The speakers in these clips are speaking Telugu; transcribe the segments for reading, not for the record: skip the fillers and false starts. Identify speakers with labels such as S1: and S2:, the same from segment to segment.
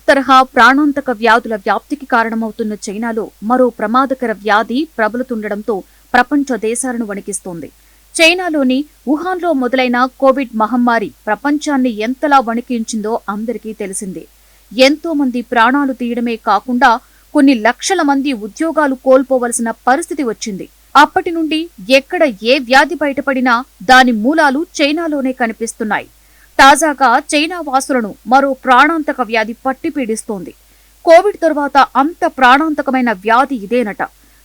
S1: తరహా ప్రాణాంతక వ్యాధుల వ్యాప్తికి కారణమవుతున్న చైనాలో మరో ప్రమాదకర వ్యాధి ప్రబలుతుండటంతో ప్రపంచ దేశాలను వణికిస్తోంది. చైనాలోని వుహాన్లో మొదలైన కోవిడ్ మహమ్మారి ప్రపంచాన్ని ఎంతలా వణికించిందో అందరికీ తెలిసిందే. ఎంతో మంది ప్రాణాలు తీయడమే కాకుండా కొన్ని లక్షల మంది ఉద్యోగాలు కోల్పోవలసిన పరిస్థితి వచ్చింది. అప్పటి నుండి ఎక్కడ ఏ వ్యాధి బయటపడినా దాని మూలాలు చైనాలోనే కనిపిస్తున్నాయి. తాజాగా చైనా వాసులను మరో ప్రాణాంతక వ్యాధి పట్టి పీడిస్తోంది. కోవిడ్ తర్వాత అంత ప్రాణాంతకమైన వ్యాధి ఇదేనట.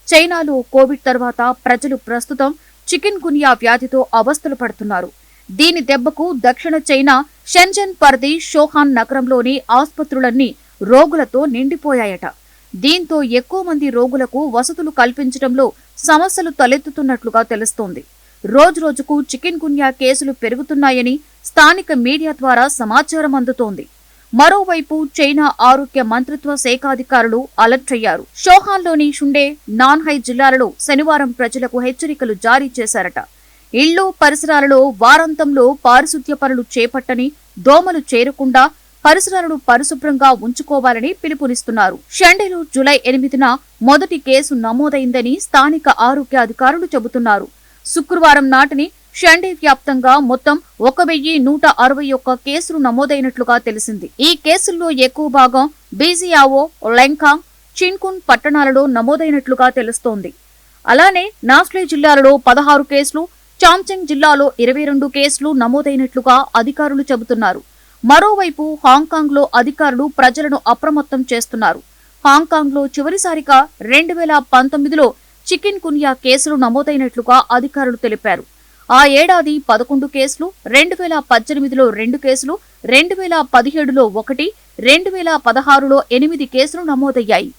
S1: చైనాలో కోవిడ్ తర్వాత ప్రజలు ప్రస్తుతం చికెన్ గున్యా వ్యాధితో అవస్థలు పడుతున్నారు. దీని దెబ్బకు దక్షిణ చైనా షెంజన్ పరిధి షోహాన్ నగరంలోని ఆసుపత్రులన్నీ రోగులతో నిండిపోయాయట. దీంతో ఎక్కువ మంది రోగులకు వసతులు కల్పించడంలో సమస్యలు తలెత్తుతున్నట్లుగా తెలుస్తోంది. రోజురోజుకు చికెన్ గున్యా కేసులు పెరుగుతున్నాయని స్థానిక మీడియా ద్వారా సమాచారం అందుతోంది. మరోవైపు చైనా ఆరోగ్య మంత్రిత్వ శాఖ అధికారులు అలర్ట్ అయ్యారు. షోహాన్లోని షుండే, నాన్హై జిల్లాలలో శనివారం ప్రజలకు హెచ్చరికలు జారీ చేశారట. ఇళ్లు పరిసరాలలో వారాంతంలో పారిశుద్ధ్య పనులు చేపట్టని, దోమలు చేరకుండా పరిసరాలను పరిశుభ్రంగా ఉంచుకోవాలని పిలుపునిస్తున్నారు. షండేలో జూలై 8న మొదటి కేసు నమోదైందని స్థానిక ఆరోగ్య అధికారులు చెబుతున్నారు. శుక్రవారం నాటిని షండే వ్యాప్తంగా మొత్తం 1161 కేసులు నమోదైనట్లుగా తెలిసింది. ఈ కేసుల్లో ఎక్కువ భాగం బీజియావో, లెంకాంగ్, చిన్కున్ పట్టణాలలో నమోదైనట్లుగా తెలుస్తోంది. అలానే నాస్లే జిల్లాలో 16 కేసులు, చాంచెంగ్ జిల్లాలో 22 కేసులు నమోదైనట్లుగా అధికారులు చెబుతున్నారు. మరోవైపు హాంకాంగ్ లో అధికారులు ప్రజలను అప్రమత్తం చేస్తున్నారు. హాంకాంగ్ లో చివరిసారిగా 2019లో చికెన్ గున్యా కేసులు నమోదైనట్లుగా అధికారులు తెలిపారు. ఆ ఏడాది 11 కేసులు, 2018లో 2 కేసులు, 2017లో 1, 2016లో 8 కేసులు నమోదయ్యాయి.